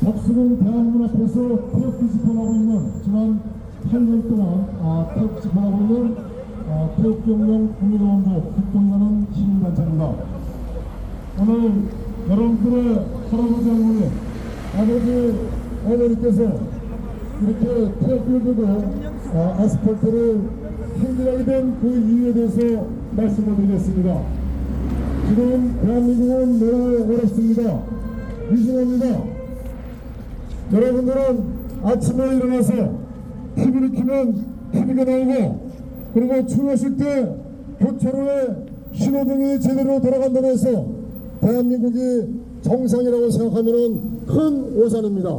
적수는 대한민국 앞에서 태극기 집권하고 있는 지난 8년 동안 태극기 집권하고 있는 태극기혁명 국민의원부 국동가는 시민단체입니다. 오늘 여러분들의 할아버지 할머니, 아버지 어머니께서 이렇게 태극기를 들고 아스팔트를 행진하게 된 그 이유에 대해서 말씀을 드리겠습니다. 지금 대한민국은 매우 어렵습니다. 위중합니다. 여러분들은 아침에 일어나서 TV를 켜면 TV가 나오고, 그리고 추우실 때 교차로에 신호등이 제대로 돌아간다고 해서 대한민국이 정상이라고 생각하면 큰 오산입니다.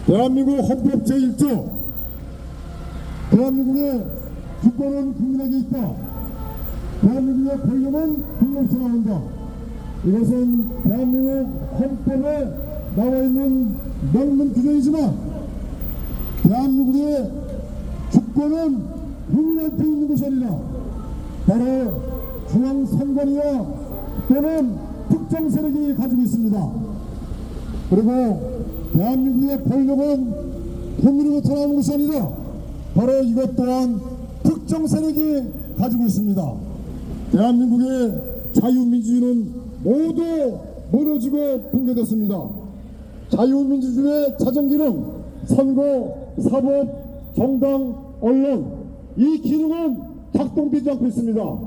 대한민국 헌법 제1조 대한민국의 주권은 국민에게 있다. 대한민국의 권력은 국민으로부터 나온다. 이것은 대한민국 헌법에 나와 있는 명문 규정이지만 대한민국의 주권은 국민한테 있는 것이 아니라 바로 중앙선관위와 또는 특정 세력이 가지고 있습니다. 그리고 대한민국의 권력은 국민으로부터 나오는 것이 아니라 바로 이것 또한 특정 세력이 가지고 있습니다. 대한민국의 자유민주주의는 모두 무너지고 붕괴됐습니다. 자유민주주의의 자정기능, 선거, 사법, 정당, 언론, 이 기능은 작동되지 않고 있습니다.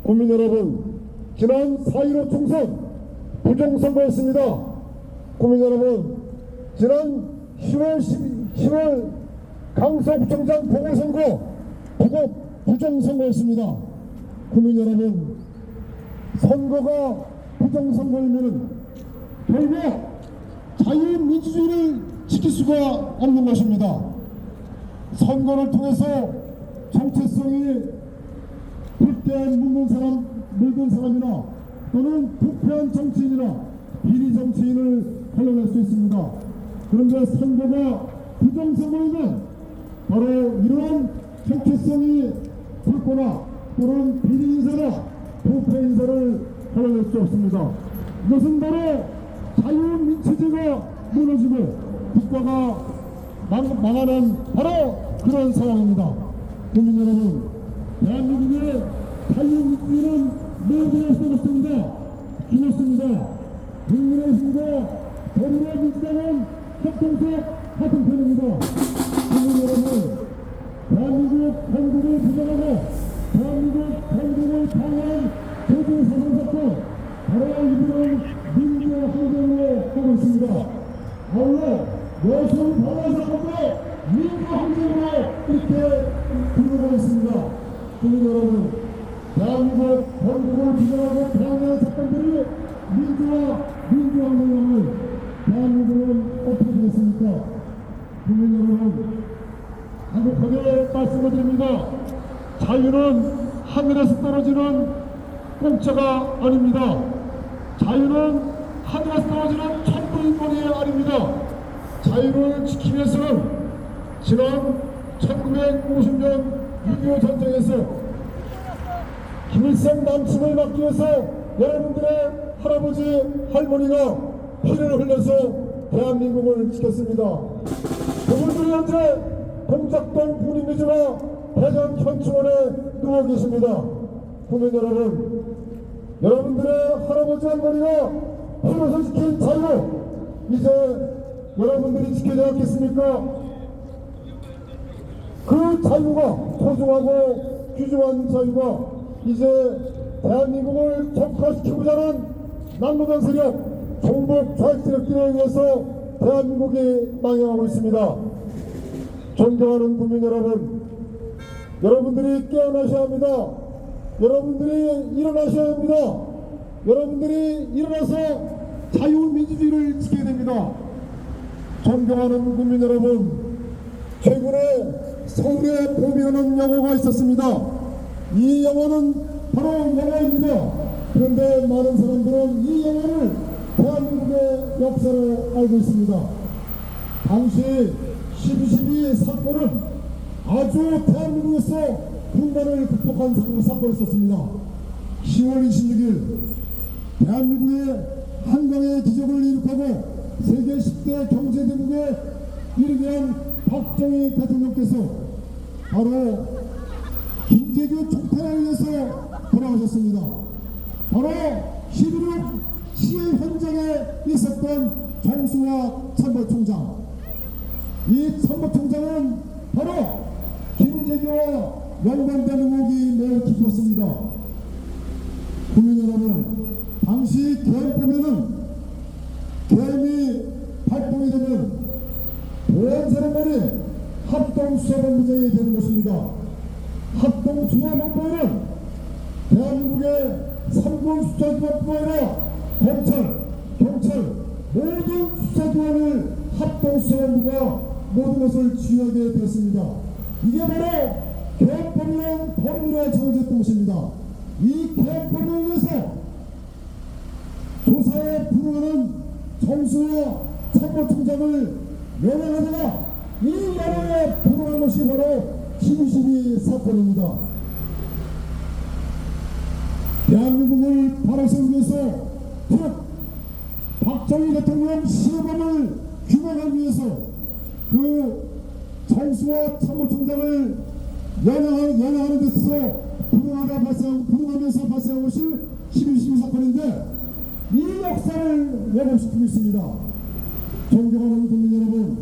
국민 여러분, 지난 4.15 총선 부정선거였습니다. 국민 여러분, 지난 10월 강서구청장 보궐선거 부정선거였습니다. 국민 여러분, 선거가 부정선거이면 결국 자유민주주의를 지킬 수가 없는 것입니다. 선거를 통해서 정체성이 불대한 물든 사람이나 또는 부패한 정치인이나 비리 정치인을 걸러낼 수 있습니다. 그런데 선거가 부정선거이면 바로 이런 정체성이 불거나 또는 비리 인사나 부패 인사를 걸러낼 수 없습니다. 이것은 바로 자유민주주의가 무너지고 국가가 망하는 바로 그런 상황입니다. 국민 여러분, 대한민국의 자유민주주의는 매우 어렵습니다. 죽었습니다. 국민의힘과 더불어민주당은 협동적 같은 편입니다. 국민 여러분, 대한민국 건국을 부정하고 대한민국 건국을 방해한 조직 사상 사건, 바로 이들은 민주화 항쟁으로 하고 있습니다. 아울러 여성 방해 사건도 민주화 항쟁으로 이렇게 부르고 있습니다. 국민 여러분, 대한민국 건국을 부정하고 방해한 사건들이 민주항쟁을 대한민국은 어떻게 되겠습니까? 국민 여러분, 한국하게 말씀을 드립니다. 자유는 하늘에서 떨어지는 공짜가 아닙니다. 자유는 하늘에서 떨어지는 천부인공이 아닙니다. 자유를 지키기 위해서는 지난 1950년 6.25 전쟁에서 김일성 남침을 막기 위해서 여러분들의 할아버지 할머니가 피를 흘려서 대한민국을 지켰습니다. 그분들이 현재 동작동 국립묘지와 대전 현충원에 누워 계십니다. 국민 여러분, 여러분들의 할아버지 할머니가 피로서 지킨 자유, 이제 여러분들이 지켜야 하겠습니까? 그 자유가 소중하고 귀중한 자유가 이제 대한민국을 적화시키고자 하는 남로당 세력, 종북 좌익 세력들에 의해서 대한민국이 망해가고 있습니다. 존경하는 국민 여러분, 여러분들이 깨어나셔야 합니다. 여러분들이 일어나셔야 합니다. 여러분들이 일어나서 자유민주주의를 지켜야 됩니다. 존경하는 국민 여러분, 최근에 서울에 봄이라는 영화가 있었습니다. 이 영화는 바로 영화입니다. 그런데 많은 사람들은 이 영화를 대한민국의 역사를 알고 있습니다. 당시 12.12 사건은 아주 대한민국에서 분단을 극복한 사건이었습니다. 10월 26일 대한민국의 한강의 기적을 이룩하고 세계 10대 경제대국에 이르게 한 박정희 대통령께서 바로 김재규 총탄에 의해서 돌아가셨습니다. 바로 11.6 시해 현장에 있었던 정수화 참모총장, 이 참모총장은 바로 김재규와 연관된 의혹이 매우 깊었습니다. 국민 여러분, 당시 계엄법에는 계엄이 발동이 되면 보안사령관이 합동수사본부장이 되는 것입니다. 합동수사본부에는 대한민국의 3군 수사기관뿐 아니라 검찰, 경찰 모든 수사기관을 합동수사본부가 모든 것을 지휘하게 되었습니다. 이게 바로 계엄법이라는 법률에 정해졌던 것입니다. 이 계엄법에 의해서 조사에 불응하는 정수와 참모총장을 연행하다가 이 연행에 불응한 것이 바로 12.12 사건입니다. 대한민국을 바라세우기 위해서 즉 박정희 대통령 시해범을 규명하기 위해서 그 정수와 참모총장을 연행하는 데 있어서 불응하면서 발생한 것이 12.12 사건인데 이 역사를 왜곡시키고 있습니다. 존경하는 국민 여러분,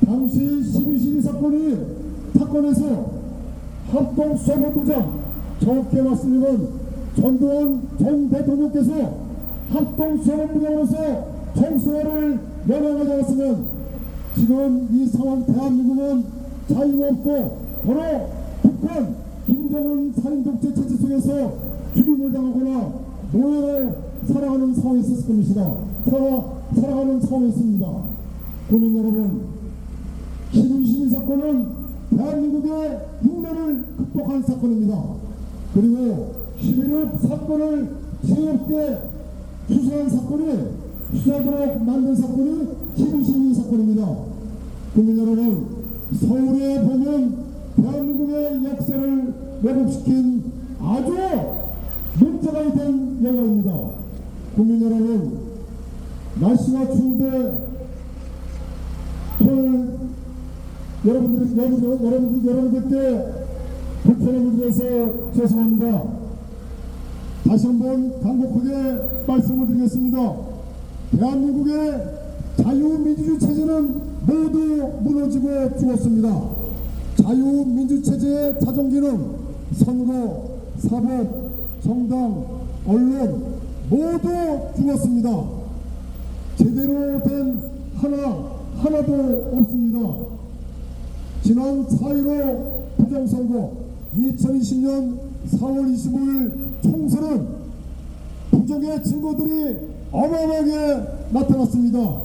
당시 12.12 사건에서 합동수사본부장, 정확히 말씀드리면 전두환 전 대통령께서 합동수사본부장으로서 정수화를 연행하지 않았으면 지금 이 상황 대한민국은 자유가 없고 바로 북한 김정은 살인독재 체제 속에서 죽임을 당하거나 노예로 살아가는 상황에 있었을 것입니다. 살아가는 상황에 있습니다. 국민 여러분, 12.12 사건은 대한민국의 흉내를 극복한 사건입니다. 그리고 11.6 사건을 지혜롭게 수사한 사건이 수사하도록 만든 사건이 12.12 사건입니다. 국민 여러분, 서울에 보면 대한민국의 역사를 왜곡시킨 아주 문제가 된 영화입니다. 국민 여러분, 날씨가 추운데 오늘 여러분들께 불편함을 드려서 죄송합니다. 다시 한번 간곡하게 말씀을 드리겠습니다. 대한민국의 자유민주주의 체제는 모두 무너지고 죽었습니다. 자유민주체제의 자존기는 선거, 사법, 정당, 언론 모두 죽었습니다. 제대로 된 하나도 없습니다. 지난 4.15 부정선거, 2020년 4월 25일 총선은 부정의 증거들이 어마어마하게 나타났습니다.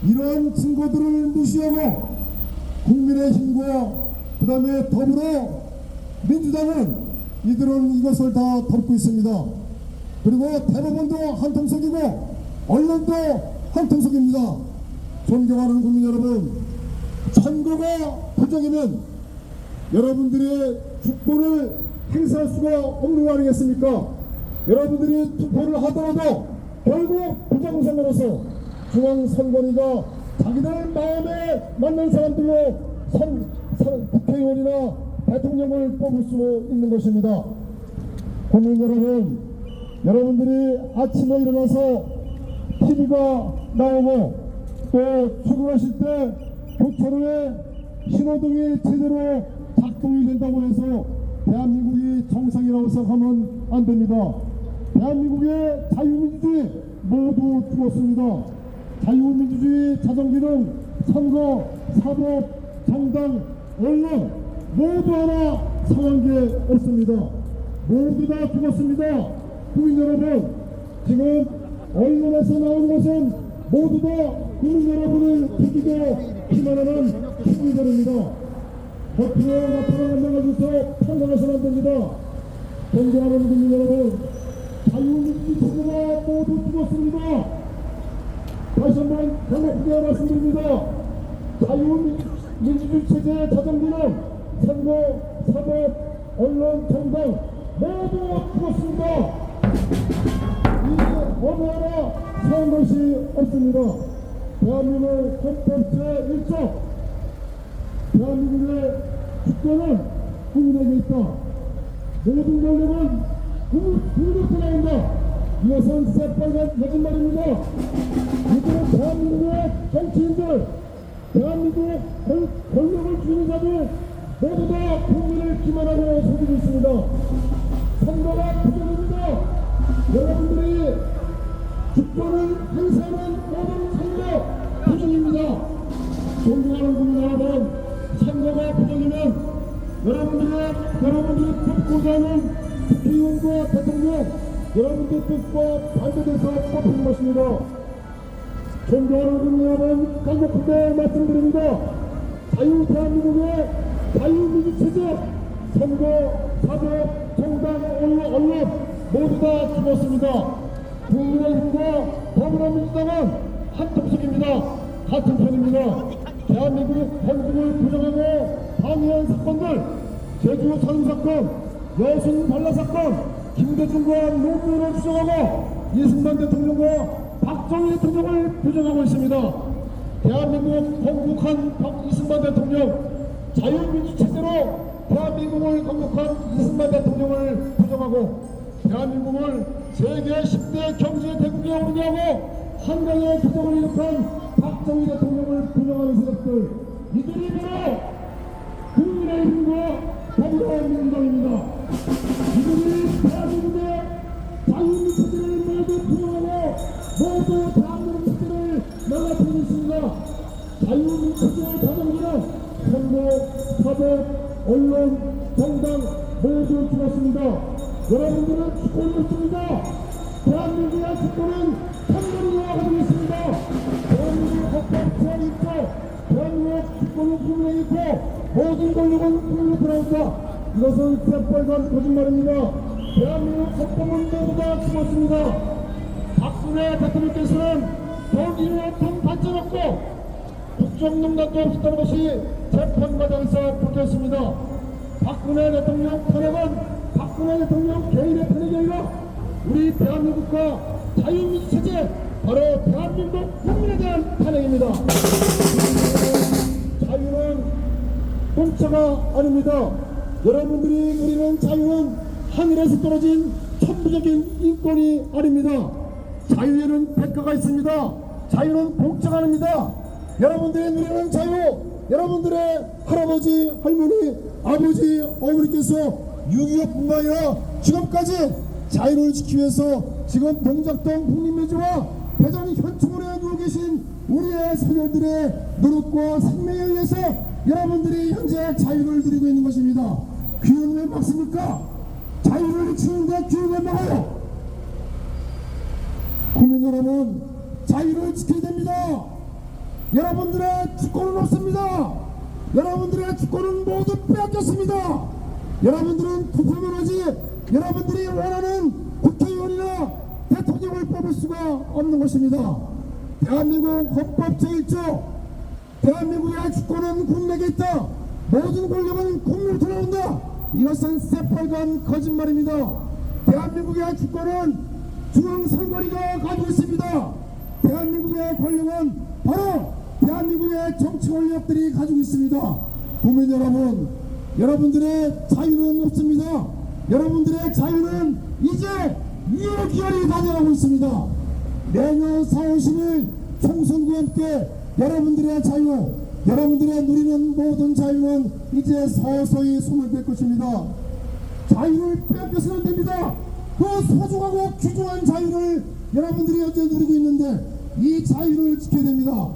이러한 증거들을 무시하고 국민의힘과 그 다음에 더불어 민주당은 이들은 이것을 다 덮고 있습니다. 그리고 대법원도 한통속이고 언론도 한통속입니다. 존경하는 국민 여러분, 선거가 부정이면 여러분들의 주권을 행사할 수가 없는 거 아니겠습니까? 여러분들이 투표를 하더라도 결국 부정선거로서 중앙선관위가 자기들 마음에 맞는 사람들로 국회의원이나 대통령을 뽑을 수 있는 것입니다. 국민 여러분, 여러분들이 아침에 일어나서 TV가 나오고 또 출근하실 때 교차로에 신호등이 제대로 작동이 된다고 해서 대한민국이 정상이라고 생각하면 안 됩니다. 대한민국의 자유민주주의 모두 죽었습니다. 자유민주주의 자존기는 선거, 사법, 정당, 언론 모두 하나 상한 게 없습니다. 모두 다 죽었습니다. 국민 여러분, 지금 언론에서 나오는 것은 모두 다 국민 여러분을 비기고 기만하는 국민들입니다. 겉으로 나타나는 것을 판단해서는 안 됩니다. 존경하는 국민 여러분, 자유민주주의 체제가 모두 죽었습니다. 다시 한번 강력하게 말씀드립니다. 자유민주주의 체제의 자존기는 선거, 사법, 언론, 정당 모두 죽었습니다. 이제 어느 하나 사는 것이 없습니다. 대한민국 헌법 제1조 대한민국의 주권은 국민에게 있다. 모든 권력은 국민으로부터 나온다. 이것은 새빨간 거짓말입니다. 이들은 대한민국의 정치인들, 대한민국 권력을 쥐는 자들 모두 다 국민을 기만하고 속이고 있습니다. 선거가 부정입니다. 여러분들이 주권을 행사하는 모든 선거 부정입니다. 존경하는 국민 여러분, 선거가 부정이면 여러분들이 뽑고자 하는 국회의원과 대통령 여러분들 뜻과 반대돼서 뽑히는 것입니다. 존경하는 국민 여러분, 간곡하게 말씀드립니다. 대한민국의 자유민주체제, 선거, 사법, 정당, 언론 모두 다 죽었습니다. 국민의힘과 더불어민주당은 한통속입니다. 같은 편입니다. 대한민국 헌국을 부정하고 방해한 사건들, 제주 살인사건, 여순 발라사건, 김대중과 노무현을 추정하고 이승만 대통령과 박정희 대통령을 부정하고 있습니다. 대한민국 건국한 이승만 대통령, 자유민주체제로 대한민국을 건국한 이승만 대통령을 부정하고 대한민국을 세계 10대 경제 대국에 오르게 한강의 부정을 일으킨 박정희 대통령을 부정하는 세력들, 이들이 바로 국민의힘과 더불어민주당입니다. 이들이 대한민국의 자유민주체제를 모두 부정하고 모두 대한민국 체제를 망가뜨리고 있습니다. 자유민주체제의 자동차는 선거, 사법, 언론, 정당 모두 죽었습니다. 여러분들은 주권이 없습니다. 대한민국의 주권은 선거리로 가지고 있습니다. 대한민국 헌법 제1조 대한민국 주권은 국민에게 있고 모든 권력은 국민으로 돌아온다. 이것은 새빨간 거짓말입니다. 대한민국 헌법은 모두 다 죽었습니다. 박근혜 대통령께서는 독일의 돈 받지 않고 국정농단도 없었다는 것이 재판 과정에서 밝혔습니다. 박근혜 대통령 탄핵은 박근혜 대통령 개인의 탄핵이 아니라 우리 대한민국과 자유민주체제, 바로 대한민국 국민에 대한 탄핵입니다. 자유는 공짜가 아닙니다. 여러분들이 누리는 자유는 하늘에서 떨어진 천부적인 인권이 아닙니다. 자유에는 대가가 있습니다. 자유는 공짜가 아닙니다. 여러분들이 누리는 자유, 여러분들의 할아버지, 할머니, 아버지, 어머니께서 6.25뿐만 아니라 지금까지 자유를 지키기 위해서 지금 동작동 국립묘지와 대전 현충원에 누워 계신 우리의 선열들의 노력과 생명에 의해서 여러분들이 현재 자유를 누리고 있는 것입니다. 귀는 왜 막습니까? 자유를 지키는데 귀는 왜 막아요? 국민 여러분, 자유를 지켜야 됩니다. 여러분들의 주권은 없습니다. 여러분들의 주권은 모두 빼앗겼습니다. 여러분들은 투표만 하지 여러분들이 원하는 국회의원이나 대통령을 뽑을 수가 없는 것입니다. 대한민국 헌법 제1조 대한민국의 주권은 국민에게 있다. 모든 권력은 국민으로 돌아온다. 이것은 새빨간 거짓말입니다. 대한민국의 주권은 중앙선관위가 가지고 있습니다. 대한민국의 권력은 바로 대한민국의 정치 권력들이 가지고 있습니다. 국민 여러분, 여러분들의 자유는 없습니다. 여러분들의 자유는 이제 유효기한이 다녀가고 있습니다. 내년 4월 10일 총선과 함께 여러분들의 자유, 여러분들의 누리는 모든 자유는 이제 서서히 손을 댈 것입니다. 자유를 빼앗겨서는 안 됩니다. 그 소중하고 귀중한 자유를 여러분들이 현재 누리고 있는데 이 자유를 지켜야 됩니다.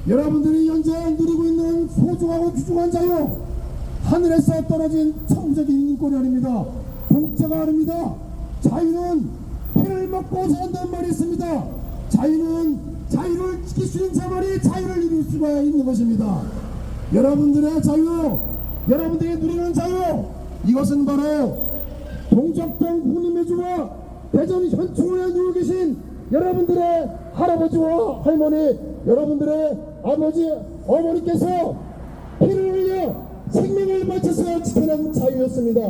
여러분들이 현재 누리고 있는 소중하고 귀중한 자유, 하늘에서 떨어진 천부적인 인권이 아닙니다. 공짜가 아닙니다. 자유는 피를 먹고 산다는 말이 있습니다. 자유는 자유를 지킬 수 있는 자만이 자유를 이룰 수가 있는 것입니다. 여러분들의 자유, 여러분들이 누리는 자유, 이것은 바로 동작동 국립묘지와 대전 현충원에 누워 계신 여러분들의 할아버지와 할머니, 여러분들의 아버지, 어머니께서 피를 흘려 생명을 바쳐서 지켜낸 자유였습니다.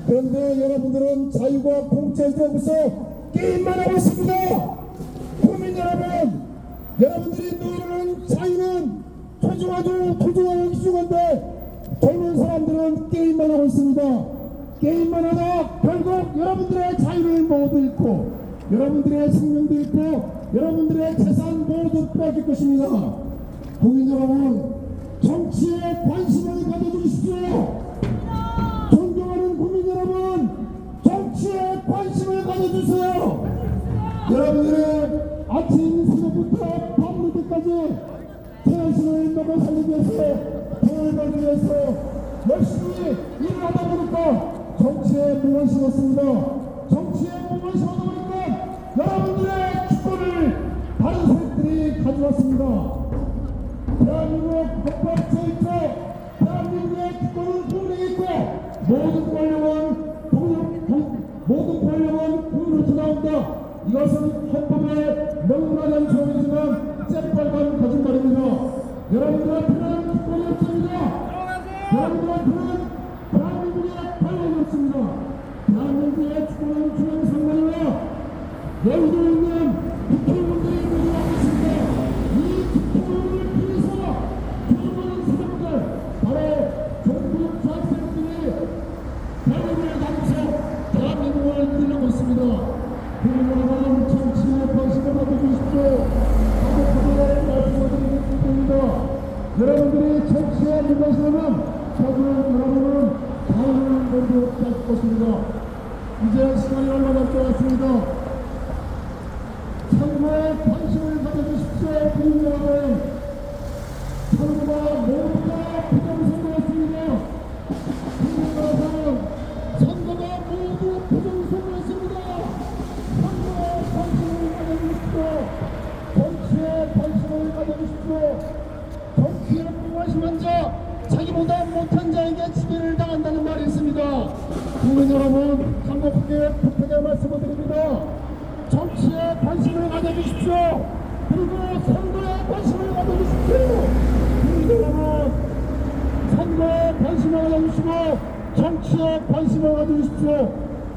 그런데 여러분들은 자유가 공짜인 줄 알고서 게임만 하고 있습니다. 국민 여러분, 여러분들이 누리는 자유는 소중하고 귀중한데 젊은 사람들은 게임만 하고 있습니다. 게임만 하다 결국 여러분들의 자유를 모두 잃고 여러분들의 생명도 잃고 여러분들의 재산 모두 빼앗길 것입니다. 국민 여러분, 정치에 관심을 가져주십시오. 존경하는 국민 여러분, 정치에 관심을 가져주세요. 여러분들의 아침 새벽부터 밤늦 때까지 태양신을 먹어 살리기 위해서 돈을 벌기 위해서 열심히 일을 하다 보니까 정치에 몸을 심었습니다. 정치에 몸을 심어다 보니까 여러분들의 주권을 다른 세력들이 가져왔습니다. 대한민국 헌법 제1조 대한민국의 주권은 국민에게 있고 모든 권력은 국민으로부터 나온다. 이것은 헌법에 명문화된 조항이지만 쬐빨간 거짓말입니다. 여러분들 앞에는 주권이 없습니다. 여러분들 앞에는 대한민국의 권력이 없습니다. 대한민국의 주권은 중앙선관위와 여의도 있는 국회의원들이 가져가고 있습니다. 이 국회의원을 비해서 조직하는 사람들, 바로 종북 좌세력들이 대한민국을 나눠서 대한민국을 이끌고 있습니다. 국민여러분, 정치에 관심을 가져주십시오. 한국국민의 말씀을 드리겠습니다. 여러분들이 정치에 관심하면 결국 여러분은 다음을 모두 뺄 것입니다. 이제 시간이 얼마 남지 않았습니다. 선거에 관심을 가져주십시오. 국민 여러분, 선거가 모두가 부정선거였습니다. 국민 여러분, 선거가 모두 부정선거였습니다. 선거에 관심을 가져주십시오. 정치에 관심을 가져주십시오. 정치에 무관심한 자, 자기보다 못한 자에게 지배를 당한다는 말이 있습니다. 국민 여러분, 한국국에 부탁의 말씀을 드립니다. 정치에 관심을 가져주십시오. 그리고 선거에 관심을 가져주십시오. 국민 여러분, 선거에 관심을 가져주시고 정치에 관심을 가져주십시오.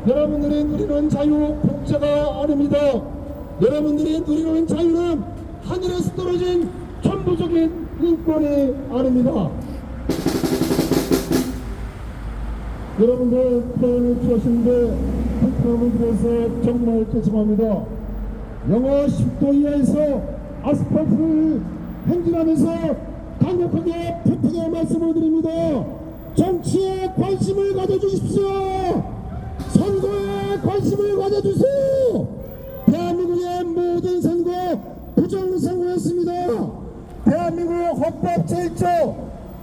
여러분들이 누리는 자유 공짜가 아닙니다. 여러분들이 누리는 자유는 하늘에서 떨어진 천부적인 인권이 아닙니다. 여러분들 표현을 주셨는데 불편함을 드려서 정말 죄송합니다. 영하 10도 이하에서 아스팔트를 행진하면서 강력하게 불편의 말씀을 드립니다. 정치에 관심을 가져주십시오. 선거에 관심을 가져주세요. 대한민국의 모든 선거 부정선거였습니다. 대한민국 헌법 제1조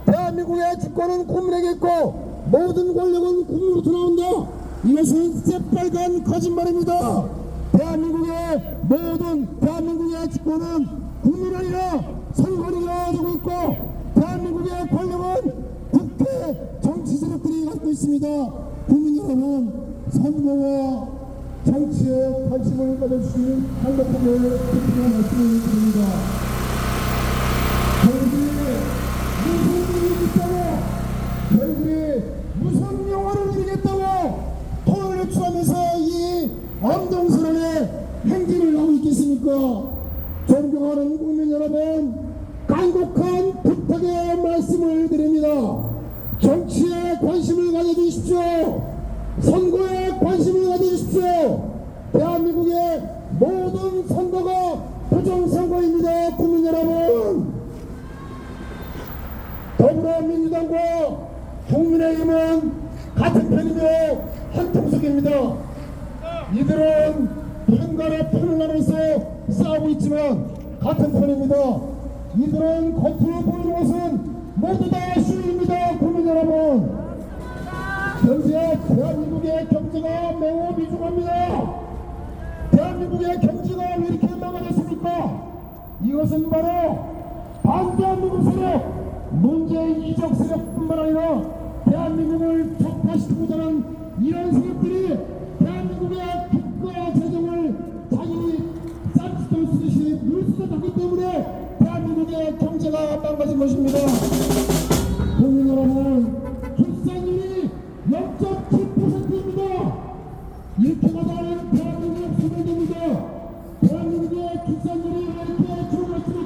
대한민국의 주권은 국민에게 있고 모든 권력은 국민으로부터 나온다. 이것은 새빨간 거짓말입니다. 대한민국의 주권은 국민 아니라 선관위가 가지고 있고 대한민국의 권력은 국회 정치 세력들이 갖고 있습니다. 국민 여러분, 선거와 정치에 관심을 가져주시는 한국국의 대표의 말씀을 드립니다. 저희들이 무슨 영화를 드리겠다고 돈을 유출하면서 이 엄동설원의 행진을 하고 있겠습니까? 존경하는 국민 여러분, 간곡한 부탁의 말씀을 드립니다. 정치에 관심을 가져주십시오. 선거에 관심을 가져주십시오. 대한민국의 모든 선거가 부정선거입니다. 국민 여러분, 더불어민주당과 국민의힘은 같은 편이며 한 통속입니다. 이들은 편간에 편을 나눠서 싸우고 있지만 같은 편입니다. 이들은 겉으로 보이는 것은 모두 다虚입니다. 국민 여러분, 현재 대한민국의 경제가 매우 미중합니다. 대한민국의 경제가 왜 이렇게 망가졌습니까? 이것은 바로 반대한민국 세력, 문재인 이적 세력뿐만 아니라 대한민국을 척파시키고자 하는 이런 세력들이 대한민국의 국가 재정을 자기 쌈짓돈 쓰듯이 물쓰듯하기 때문에 대한민국의 경제가 망가진 것입니다. 국민 여러분, 출산율이 0.7%입니다. 이렇게 가다는 대한민국 소멸됩니다. 대한민국의 출산율이 왜 이렇게 줄어들었습니까?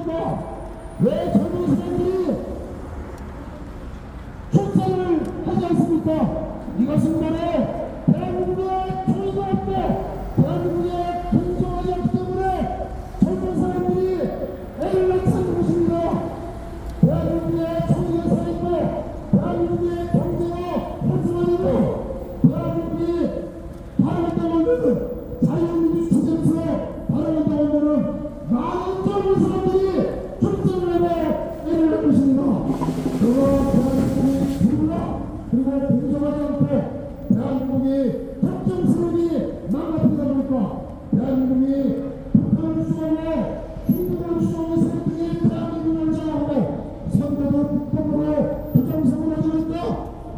왜 젊은 사람들이 출산을 하지 않습니까? 이것은 바로 대한민국의 조의가 없고 대한민국에 공정하지 않기 때문에 젊은 사람들이 애를 낳는 것입니다. 대한민국의 정의가 살아있고 대한민국의 경제가 활성화되고 대한민국이 바라간다고 하면 자유민주 체제에서 바라간다고 하면 많은 젊은 사람들이 출산을 하고 애를 낳는 것입니다. 그거 대한민국이 누구나 그리고 공정하지 않고 대한민국이 협정스럽게 망가뜨리다 보니까 대한민국이 북한을 수용하고 중국을 수용하는 세력들이 대한민국을 장악하고 선거도 불법으로 부정선거를 하니까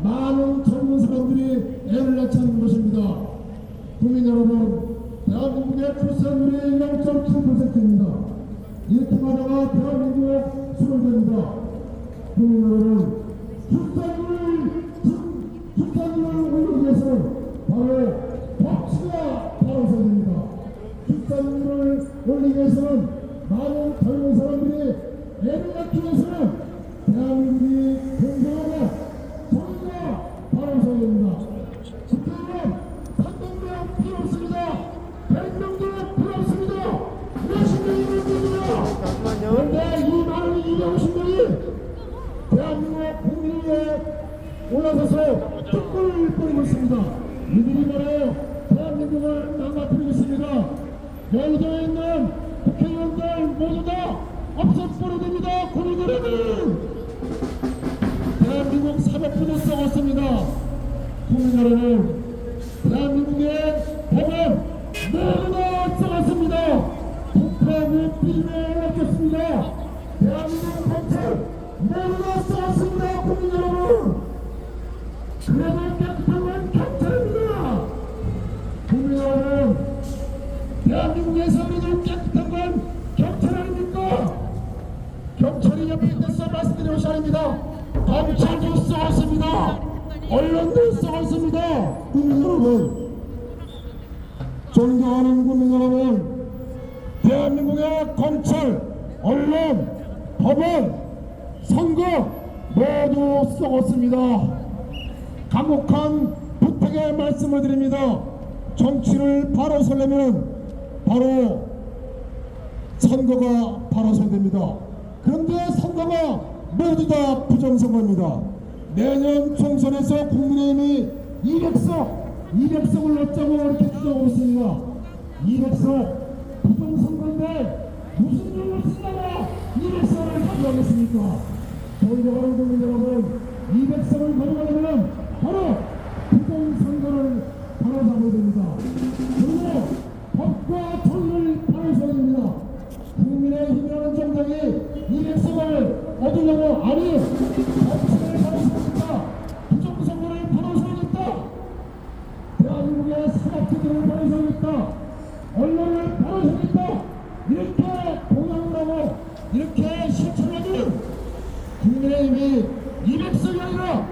많은 젊은 사람들이 애를 낳지 않는 것입니다. 국민 여러분, 대한민국의 출산율이 0.7%입니다. 이렇게 하다가 대한민국 수령됩니다. 국민 여러분, 출산율을 올리기 위해서는 바로 법치가 바로 서야 됩니다. 출산율을 올리기 위해서는 많은 젊은 사람들이 애를 낳기 위해서는 대한민국이 공정하고 정의가 바로 서야 됩니다. 국회의원 300명 필요 없습니다. 100명도 필요 없습니다. 몇십 명이면 됩니다. 그런데 이 많은 250명이 대한민국 국민을 위해 올라서서 촛불을 뿌리고 있습니다. 이들이 바로 대한민국을 망가뜨리고 있습니다. 여의도에 있는 국회의원들 모두 다 없애버려야 됩니다. 국민 여러분, 대한민국 사법부도 썩었습니다. 국민 여러분, 대한민국의 법은 모두 다 썩었습니다. 국회의원 비리에 올랐겠습니다. 대한민국 검찰 모두 다 썩었습니다. 국민 여러분, 그래도 깨끗한 건 경찰입니다. 국민 여러분, 대한민국에서 우리도 깨끗한 건 경찰 아닙니까? 경찰이 옆에 있어서 말씀드린 것이 아닙니다. 검찰도 썩었습니다. 언론도 썩었습니다. 국민 여러분, 존경하는 국민 여러분, 대한민국의 검찰, 언론, 법원, 선거 모두 썩었습니다. 강력한 부탁의 말씀을 드립니다. 정치를 바로 서려면 바로 선거가 바로 서야 됩니다. 그런데 선거가 모두 다 부정선거입니다. 내년 총선에서 국민의힘이 200석을 얻자고 이렇게 주장하고 있습니다. 200석 부정선거인데 무슨 일을 쓴다고 200석을 가져가겠습니까? 존경하는 국민 여러분, 200석을 가져가려면 바로 부정선거를 바로 잡아야 됩니다. 그리고 법과 정의를 바로 서야 됩니다. 국민의힘이라는 정당이 200석을 얻으려고 아니 법치를 바로 서야겠다. 부정선거를 바로 서야겠다. 대한민국의 사법체계를 바로 서야겠다. 언론을 바로 서야겠다. 이렇게 공약을 하고 이렇게 실천하면 국민의힘이 200석이 아니라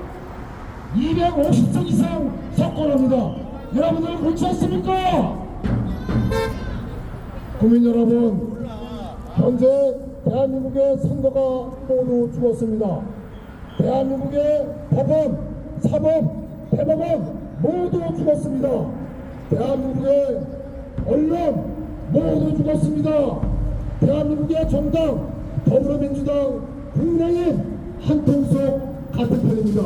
250석 이상 석권합니다. 여러분들 그렇지 않습니까? 국민 여러분, 현재 대한민국의 선거가 모두 죽었습니다. 대한민국의 법원, 사법, 대법원 모두 죽었습니다. 대한민국의 언론 모두 죽었습니다. 대한민국의 정당, 더불어민주당, 국민의힘 한통속 같은 편입니다.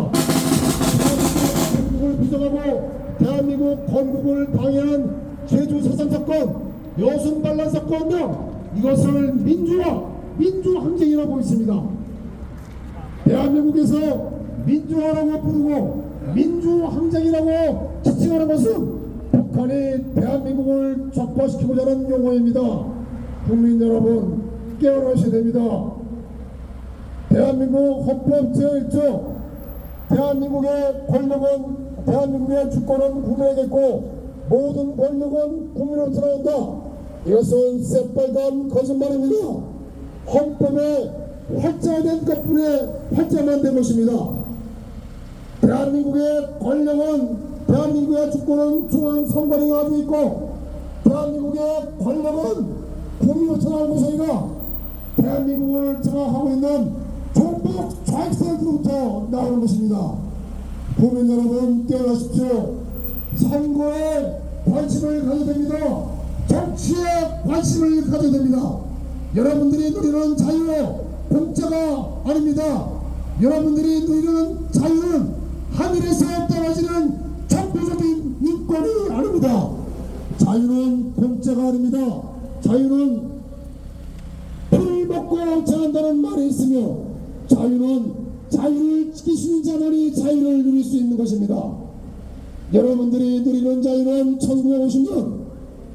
대한민국을 부정하고 대한민국 건국을 방해한 제주 사상 사건, 여순 반란 사건 등 이것을 민주항쟁이라고 있습니다. 대한민국에서 민주화라고 부르고 민주항쟁이라고 지칭하는 것은 북한이 대한민국을 적화시키고자 하는 용어입니다. 국민 여러분, 깨어나셔야 됩니다. 대한민국 헌법 제1조 대한민국의 권력은 대한민국의 주권은 국민에게 있고 모든 권력은 국민으로부터 나온다. 이것은 새빨간 거짓말입니다. 헌법에 활자된 것뿐에 활자만 된 것입니다. 대한민국의 권력은 대한민국의 주권은 중앙선관위가 가지고 있고 대한민국의 권력은 국민으로부터 나온 것이 아니라 대한민국을 장악하고 있는 종북 좌익세력으로부터 나오는 것입니다. 국민 여러분 깨어나십시오. 선거에 관심을 가져야 됩니다. 정치에 관심을 가져야 됩니다. 여러분들이 누리는 자유 공짜가 아닙니다. 여러분들이 누리는 자유는 하늘에서 떨어지는 천부적인 인권이 아닙니다. 자유는 공짜가 아닙니다. 자유는 피를 먹고 자란다는 말이 있으며 자유는 자유를 지키시는 자만이 자유를 누릴 수 있는 것입니다. 여러분들이 누리는 자유는 1950년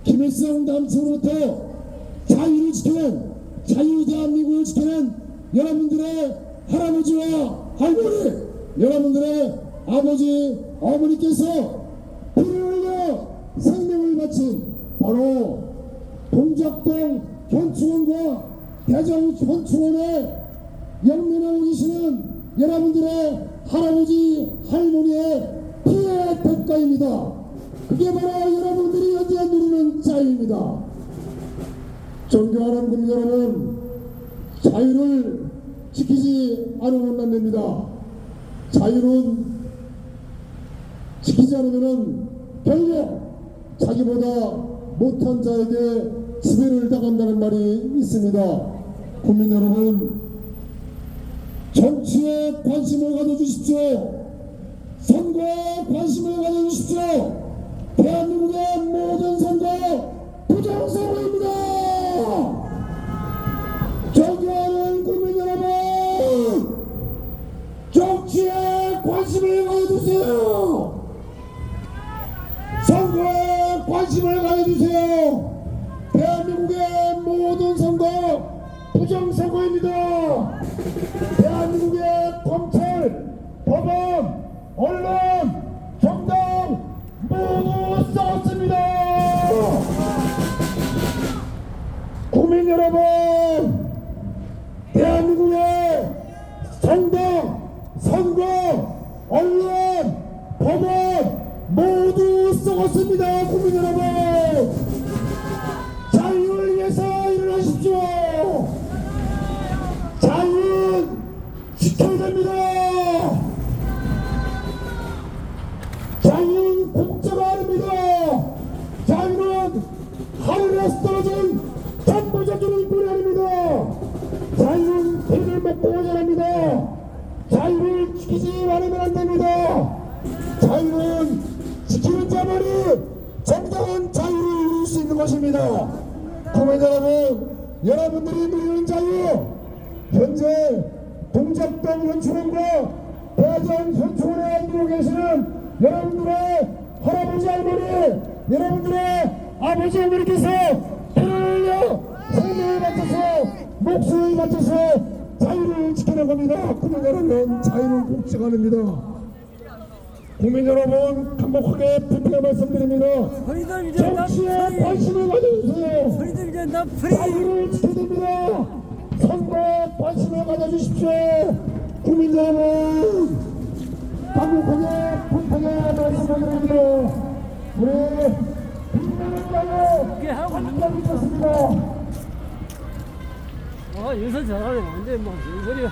김일성 남성으로부터 자유를 지켜낸 자유 대한민국을 지켜낸 여러분들의 할아버지와 할머니, 여러분들의 아버지, 어머니께서 피를 흘려 생명을 바친 바로 동작동 현충원과 대전 현충원에 영면하고 계시는 여러분들의 할아버지, 할머니의 피해의 대가입니다. 그게 바로 여러분들이 현재 누리는 자유입니다. 존경하는 국민 여러분, 자유를 지키지 않으면 안 됩니다. 자유는 지키지 않으면 결국 자기보다 못한 자에게 지배를 당한다는 말이 있습니다. 국민 여러분, 정치에 관심을 가져주십시오. 선거에 관심을 가져주십시오. 대한민국의 모든 선거 부정선거입니다. 존경하는 국민 여러분, 정치에 관심을 가져주세요. 선거에 관심을 가져주세요. 대한민국의 모든 선거 부정선거입니다. 대한민국의 검찰, 법원, 언론, 정당 모두 싸웠습니다. 국민 여러분, 대한민국의 정당, 선거, 언론, 법원 모두 썩었습니다. 국민 여러분, 자유를 위해서 일어나십시오. 자유는 지켜야 됩니다. 자유는 공짜가 아닙니다. 자유는 하늘에서 떨어진 천부적인 인권이 아닙니다. 자유는 피를 먹고 자랍니다. 자유를 지키지 않으면 안 됩니다. 자유는 지키는 자만이 정당한 자유를 누릴 수 있는 것입니다. 국민 여러분, 여러분들이 누리는 자유, 현재 동작동 현충원과 대전 현충원에 앉고 계시는 여러분들의 할아버지, 할머니, 여러분들의 아버지, 어머니께서 피를 흘려 생명을 바쳐서 목숨을 바쳐서 자유를 지키는 겁니다. 국민 여러분, 자유는 공짜가 아닙니다. 국민 여러분, 간곡하게 분명히 말씀드립니다. 정치에 관심을 가져주세요. 자유를 지켜야 됩니다. 선거에 관심을 가져주십시오. 국민 여러분, 간곡하게 분명히 말씀드립니다. 우리 국민을 위하여 한번 있었습니다. 윤선 잘하네. 완전 뭐, 윤선이가.